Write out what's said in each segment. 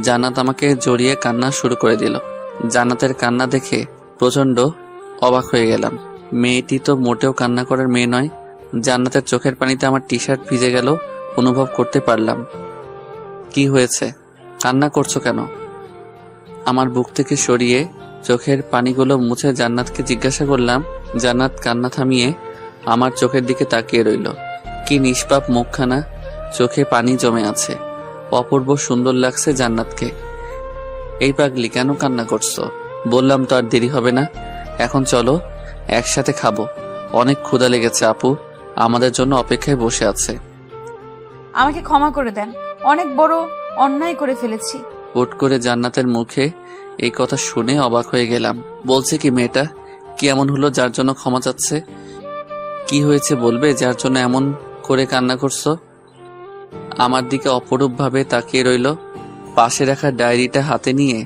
জান্নাত আমাকে জড়িয়ে কান্না শুরু করে দিল। জান্নাতের কান্না দেখে প্রচন্ড অবাক হয়ে গেলাম। মেয়েটি তো মোটেও কান্না করার মেয়ে নয়। জান্নাতের চোখের পানিতে আমার টি শার্ট ভিজে গেল অনুভব করতে পারলাম। কি হয়েছে, কান্না করছো কেন? আমার বুক থেকে সরিয়ে চোখের পানিগুলো মুছে জান্নাতকে জিজ্ঞাসা করলাম। জান্নাত কান্না থামিয়ে আমার চোখের দিকে তাকিয়ে রইল। কি নিষ্পাপ মুখখানা, চোখে পানি জমে আছে। অপূর্ব সুন্দর লাগছে জান্নাতকে। এই পাগলি, কেন কান্না করছো? বললাম তো আর দেরি হবে না, এখন চলো একসাথে খাবো। অনেক ক্ষুধা লেগেছে, আপু আমাদের জন্য অপেক্ষায় বসে আছে। আমাকে ক্ষমা করে দেন, অনেক বড় অন্যায় করে ফেলেছি। হুট করে জান্নাতের মুখে এই কথা শুনে অবাক হয়ে গেলাম। বলছে কি মেয়েটা? কি এমন হলো যার জন্য ক্ষমা চাচ্ছে? কি হয়েছে বলবে যার জন্য এমন করে কান্না করছো? আমার দিকে অপরূপ ভাবে তাকিয়ে রইল। পাশে রাখা ডায়েরিটা হাতে নিয়ে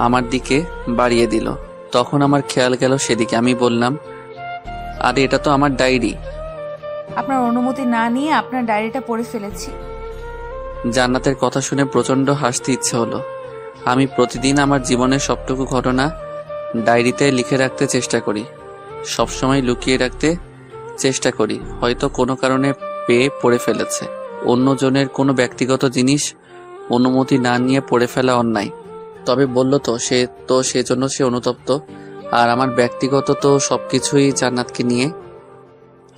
আমার দিকে বাড়িয়ে দিল। তখন আমার খেয়াল গেল সেদিকে। আমি বললাম, আরে এটা তো আমার ডায়েরি। আপনার অনুমতি না নিয়ে আপনার ডায়েরিটা পড়ে ফেলেছি। জান্নাতের কথা শুনে প্রচন্ড হাসতে ইচ্ছে হলো। আমি প্রতিদিন আমার জীবনের সবটুকু ঘটনা ডায়েরিতে লিখে রাখতে চেষ্টা করি, সবসময় লুকিয়ে রাখতে চেষ্টা করি। হয়তো কোনো কারণে পেয়ে পড়ে ফেলেছে। অন্যজনের কোনো ব্যক্তিগত জিনিস অনুমতি না নিয়ে পড়ে ফেলা অন্যায়। তবে বলল তো সেজন্য সে অনুতপ্ত। আর আমার ব্যক্তিগত তো সবকিছুই জান্নাতকে নিয়ে।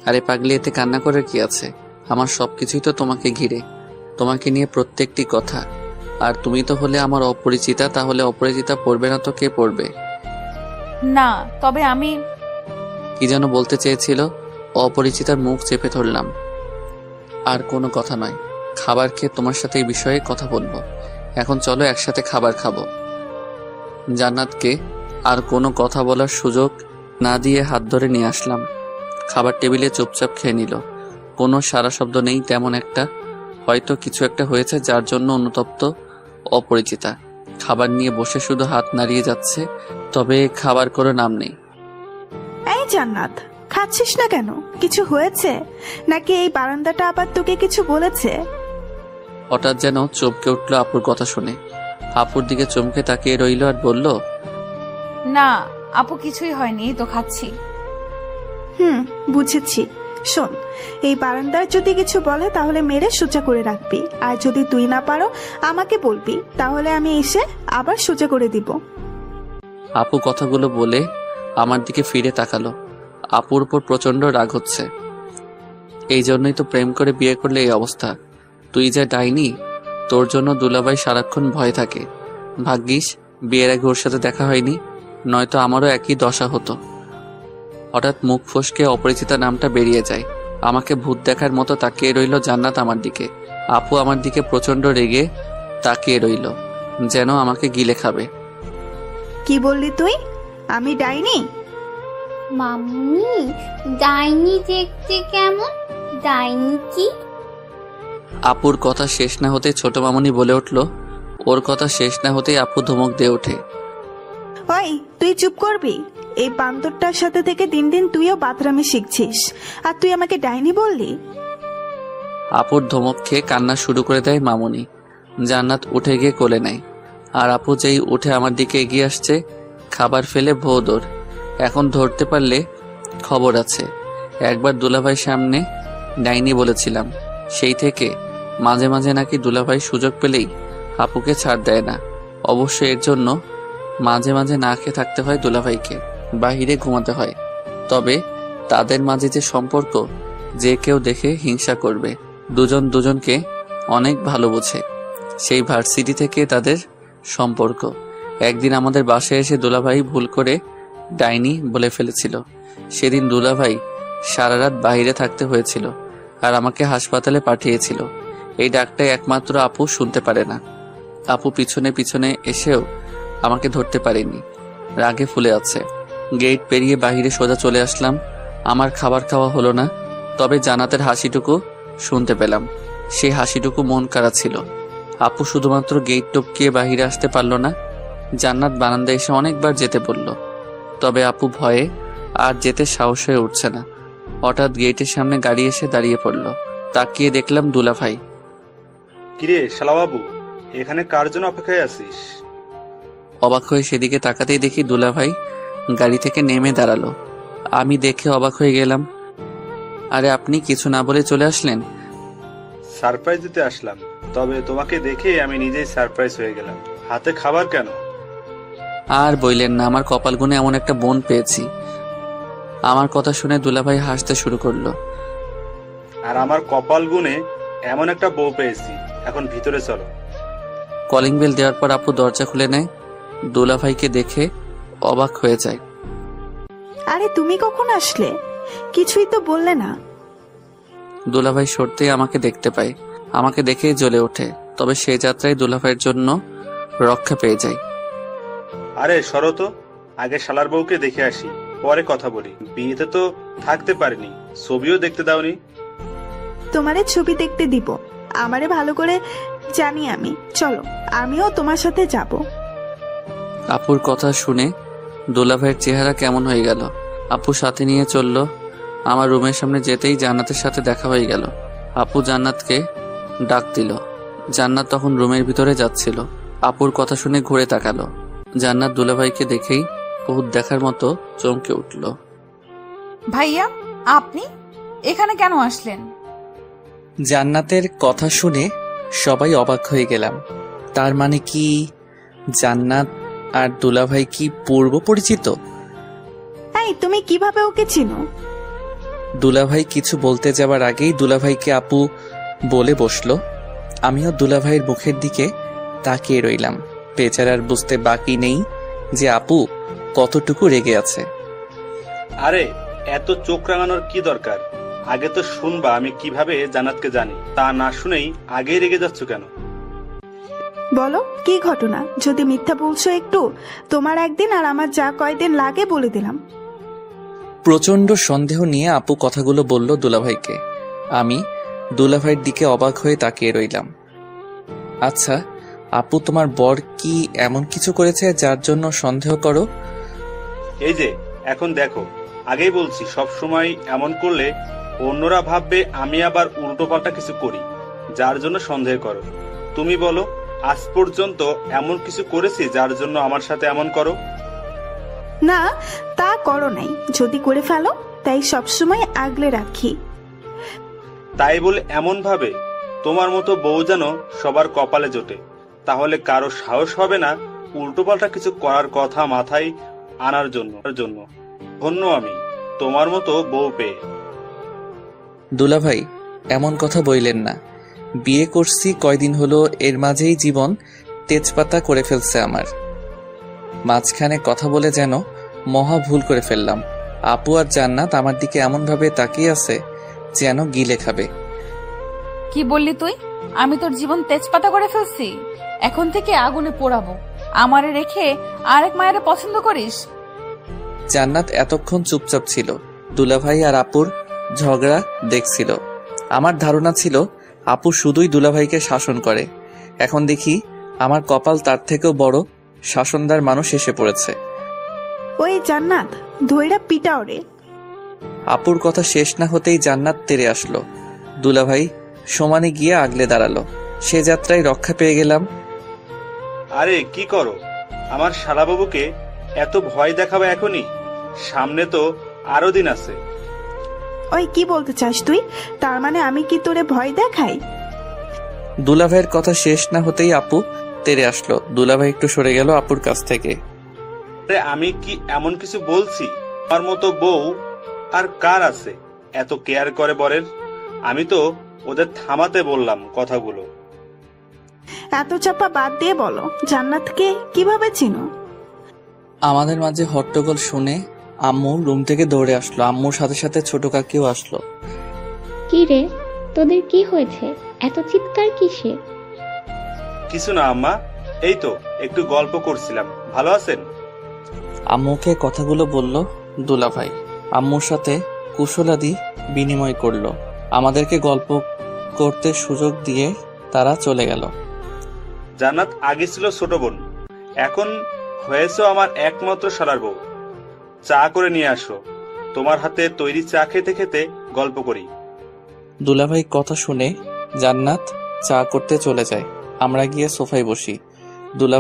আরে পাগলি, এতে কান্না করার কি আছে? আমার সবকিছুই তো তোমাকে ঘিরে, তোমাকে নিয়ে প্রত্যেকটি কথা। আর তুমি তো হলে আমার অপরিচিতা, তাহলে অপরিচিতা পড়বে না তো কে পড়বে? না, তবে আমি কি যেন বলতে চেয়েছিল। অপরিচিতার মুখ চেপে ধরলাম। আর কোনো কথা নয়, খাবার খেয়ে তোমার সাথে এই বিষয়ে কথা বলবো। এখন চলো একসাথে খাবার খাবো। জান্নাতকে আর কোনো কথা বলার সুযোগ না দিয়ে হাত ধরে নিয়ে আসলাম। খাবার টেবিলে চুপচাপ খেয়ে নিল। কোনো সারা শব্দ নেই তেমন একটা। হয়তো কিছু একটা হয়েছে যার জন্য অনুতপ্ত অপরিচিতা। খাবার নিয়ে বসে শুধু হাত নাড়িয়ে যাচ্ছে, তবে খাবার করে নাম নেই। এই জান্নাত, খাচ্ছিস না কেন? কিছু হয়েছে নাকি এই বারান্দাটা আবার তোকে কিছু বলেছে? হঠাৎ যেন চমকে উঠলো আপুর কথা শুনে। আপুর দিকে চমকে তাকিয়ে রইল আর বলল, না আপু, কিছুই হয়নি, এই তো খাচ্ছি। বুঝেছি। শোন, এই বারান্দার যদি কিছু বলে তাহলে মেরে সোজা করে রাখবি, আর যদি তুই না পারো আমাকে বলবি, তাহলে আমি এসে আবার সোজা করে দিব। আপু কথাগুলো বলে আমার দিকে ফিরে তাকালো। আপুর উপর প্রচন্ড রাগ হচ্ছে। এই জন্যই তো প্রেম করে বিয়ে করলে এই অবস্থা। তুই যা ডাইনি, তোর জন্য দুলাভাই সারাক্ষণ ভয় থাকে। ভাগ্যিস বিয়ের আগে ওর সাথে দেখা হয়নি, নয়তো আমারও একই দশা হতো। হঠাৎ মুখ ফসকে অপরিচিতা নামটা বেরিয়ে যায়। আমাকে ভূত দেখার মতো তাকিয়ে রইল জান্নাত আমার দিকে। আপু আমার দিকে প্রচন্ড রেগে তাকিয়ে রইল, যেন আমাকে গিলে খাবে। কি বললি তুই? আমি ডাইনি? মাম্মি, ডাইনি দেখতে কেমন? ডাইনি কি? আপুর কথা শেষ না হতে ছোট মামুনি বলে উঠল। ওর কথা শেষ না হতেই আপু ধমক দিয়ে ওঠে। ওই, তুই চুপ করবি? এই বান্দরটার সাথে থেকে দিন দিন তুইও বাতরামি শিখছিস, আর তুই আমাকে ডাইনি বললি? আপুর ধমক খেয়ে কান্না শুরু করে দেয় মামুনি। জান্নাত উঠে গিয়ে কোলে নেয়। আর আপু যেই উঠে আমার দিকে এগিয়ে আসছে, খাবার ফেলে ভো দৌড়। এখন ধরতে পারলে খবর আছে। একবার দুলাভাই সামনে ডাইনি বলেছিলাম, সেই থেকে মাঝে মাঝে নাকি দুলাভাই সুযোগ পেলেই আপুকে ছাড় দেয় না। অবশ্য এর জন্য মাঝে মাঝে না খেয়ে থাকতে হয় দুলাভাইকে, বাহিরে ঘুমাতে হয়। তবে তাদের মাঝে যে সম্পর্ক, যে কেউ দেখে হিংসা করবে। দুজন দুজনকে অনেক ভালো বোঝে, সেই ভার্সিটি থেকে তাদের সম্পর্ক। একদিন আমাদের বাসায় এসে দুলাভাই ভুল করে ডাইনি বলে ফেলেছিল। সেদিন দুলাভাই সারা রাত বাইরে থাকতে হয়েছিল আর আমাকে হাসপাতালে পাঠিয়েছিল। এই ডাকটাই একমাত্র আপু শুনতে পারে না। আপু পিছনে পিছনে এসেও আমাকে ধরতে পারেনি, রাগে ফুলে আছে। গেট পেরিয়ে বাহিরে সোজা চলে আসলাম। আমার খাবার খাওয়া হলো না, তবে জান্নাতের হাসিটুকু শুনতে পেলাম। সেই হাসিটুকু মন কাড়া ছিল। আপু শুধুমাত্র গেট টপকিয়ে বাহিরে আসতে পারল না। জান্নাত বারান্দায় এসে অনেকবার যেতে বলল, তবে আপু ভয়ে আর যেতে সাহস হয়ে উঠছে না। হঠাৎ গেটের সামনে গাড়ি এসে দাঁড়িয়ে পড়ল। তাকিয়ে দেখলাম দুলাভাই। কিরে শালাবাবু, এখানে কার জন্য অপেক্ষায় আছিস? অবাক হয়ে সেদিকে তাকাতেই দেখি দুলাভাই গাড়ি থেকে নেমে দাঁড়ালো। আমি দেখে অবাক হয়ে গেলাম। আরে আপনি কিছু না বলে চলে আসলেন? সারপ্রাইজ দিতে আসলাম, তবে তোমাকে দেখে আমি নিজেই সারপ্রাইজ হয়ে গেলাম। হাতে খাবার কেন? আর বইলেন না, আমার কপাল গুনে এমন একটা বোন পেয়েছি। আমার কথা শুনে দুলাভাই হাসতে শুরু করলো। আর আমার কপাল গুনে এমন একটা বউ পেয়েছি। এখন ভিতরে চলো। কলিং বেল দেওয়ার পর আপু দরজা খুলে নেয়। দুলাভাইকে দেখে অবাক হয়ে যায়। আরে তুমি কখন আসলে? কিছুই তো বললে না। দুলাভাই সরতেই আমাকে দেখতে পায়। আমাকে দেখেই জ্বলে ওঠে। তবে সেই যাত্রায় দুলাভাইয়ের জন্য রক্ষা পেয়ে যায়। আরে সরো তো, আগে শালার বউকে দেখে আসি, পরে কথা বলি। বিয়েতে তো থাকতে পারিনি, ছবিও দেখতে দাওনি। তোমারে ছবি দেখতে দিব? আমারে ভালো করে জানি আমি। চলো, আমিও তোমার সাথে যাব। আপুর কথা শুনে দুলাভাইয়ের চেহারা কেমন হয়ে গেল। আপু সাথে নিয়ে চলল। আমার রুমের সামনে যেতেই জান্নাতের সাথে দেখা হয়ে গেল। আপু জান্নাতকে ডাক দিল। জান্নাত তখন রুমের ভিতরে যাচ্ছিল। আপুর কথা শুনে ঘুরে তাকালো। জান্নাত দুলাভাইকে দেখেই বহুত দেখার মতো চমকে উঠল। ভাইয়া, আপনি এখানে কেন আসলেন? জান্নাতের কথা শুনে সবাই অবাক হয়ে গেলাম। তার মানে কি জান্নাত আর দুলাভাই কি পূর্ব পরিচিত? এই, তুমি কিভাবে ওকে চিনো? দুলাভাই কিছু বলতে যাবার আগেই দুলাভাইকে আপু বলে বসলো। আমিও দুলাভাইয়ের মুখের দিকে তাকিয়ে রইলাম। বেচারার বুঝতে বাকি নেই যে আপু কতটুকু রেগে আছে। আরে এত চোখ রাঙানোর কি দরকার? আগে তো শুনবা আমি কিভাবে জান্নাতকে জানি। তা না শুনেই আগেই রেগে যাচ্ছ কেন? বলো, কি ঘটনা? যদি মিথ্যা বলছো একটু, তোমার একদিন আর আমার যা কয়দিন লাগে বলে দিলাম। প্রচন্ড সন্দেহ নিয়ে আপু কথাগুলো বলল দুলাভাইকে। আমি দুলাভাইয়ের দিকে অবাক হয়ে তাকিয়ে রইলাম। আচ্ছা আপু, তোমার বর কি এমন কিছু করেছে যার জন্য সন্দেহ করো? এই যে এখন দেখো, আগেই বলছি সব সময় এমন করলে অন্যরা ভাববে আমি আবার উল্টোপাল্টা কিছু করি, যার জন্য সন্দেহ করো। তুমি বলো, আজ পর্যন্ত এমন কিছু করেছি যার জন্য আমার সাথে এমন করো? না, তা করো নাই। যদি করে ফেলো, তাই সবসময় আগলে রাখি। তাই বলে এমন ভাবে তোমার মতো বউ যেন সবার কপালে জোটে, তাহলে কারো সাহস হবে না উল্টোপাল্টা কিছু করার কথা মাথায় আনার জন্য। ধন্য আমি তোমার মতো বউ পেয়ে। দুলাভাই এমন কথা বইলেন না। বিয়ে করছি কয়দিন হলো, এর মাঝেই জীবন তেজপাতা করে ফেলছে আমার। মাঝখানে কথা বলে যেন মহা ভুল করে ফেললাম। আপু আর জান্নাত আমার দিকে এমন ভাবে তাকিয়ে আছে যেন গিলে খাবে। কি বললি তুই? আমি তোর জীবন তেজপাতা করে ফেলছি? এখন থেকে আগুনে পোড়াবো। আমারে রেখে আরেক মায়েরে পছন্দ করিস? জান্নাত এতক্ষণ চুপচাপ ছিল। দুলাভাই আর আপুর ঝগড়া দেখছিল। আমার ধারণা ছিল আপু শুধুই দুলাভাইকে শাসন করে। এখন দেখি আমার কপাল তার থেকেও বড় শাসনদার মানুষ এসে পড়েছে। ওই জান্নাত, ধৈরা পিটাও রে। আপুর কথা শেষ না হতেই জান্নাত তেড়ে আসলো। দুলাভাই সমানে গিয়ে আগলে দাঁড়ালো। সে যাত্রায় রক্ষা পেয়ে গেলাম। আরে কি করো? আমার শালাবাবুকে এত ভয় দেখাবে এখনই? সামনে তো আরো দিন আছে। ওই কি বলতে চাস তুই? তার মানে আমি কি তোরে ভয় দেখাই? দুলাভাইয়ের কথা শেষ না হতেই আপু তেড়ে আসলো। দুলাভাই একটু সরে গেল আপুর কাছ থেকে। আমি কি এমন কিছু বলছি? আমার মতো বউ আর কার আছে এত কেয়ার করে বরের? আমি তো ওদের থামাতে বললাম কথাগুলো। এত চাপা বাদ দিয়ে বলো, জান্নাতকে কিভাবে চিনো? আমাদের মাঝে হট্টগোল শুনে আম্মু রুম থেকে দৌড়ে আসলো। আম্মুর সাথে সাথে ছোট কাকিও আসলো। কি রে, তোদের কি হয়েছে? এত চিৎকার কিসে? কিছু না আম্মা, এই তো একটু গল্প করছিলাম। ভালো আছেন? আম্মুকে কথাগুলো বলল দুলাভাই। আম্মুর সাথে কুশলাদি বিনিময় করলো। আমাদেরকে গল্প করতে সুযোগ দিয়ে তারা চলে গেল। জান্নাত আগে ছিল ছোট বোন, এখন হয়েছে আমার একমাত্র শালার বউ। চা করে নিয়ে আসো, তোমার হাতে তৈরি চা খেতে খেতে গল্প করি। দুলাভাই কথা শুনে জান্নাত চা করতে চলে যায়। আমরা গিয়ে সোফায় বসি। দুলা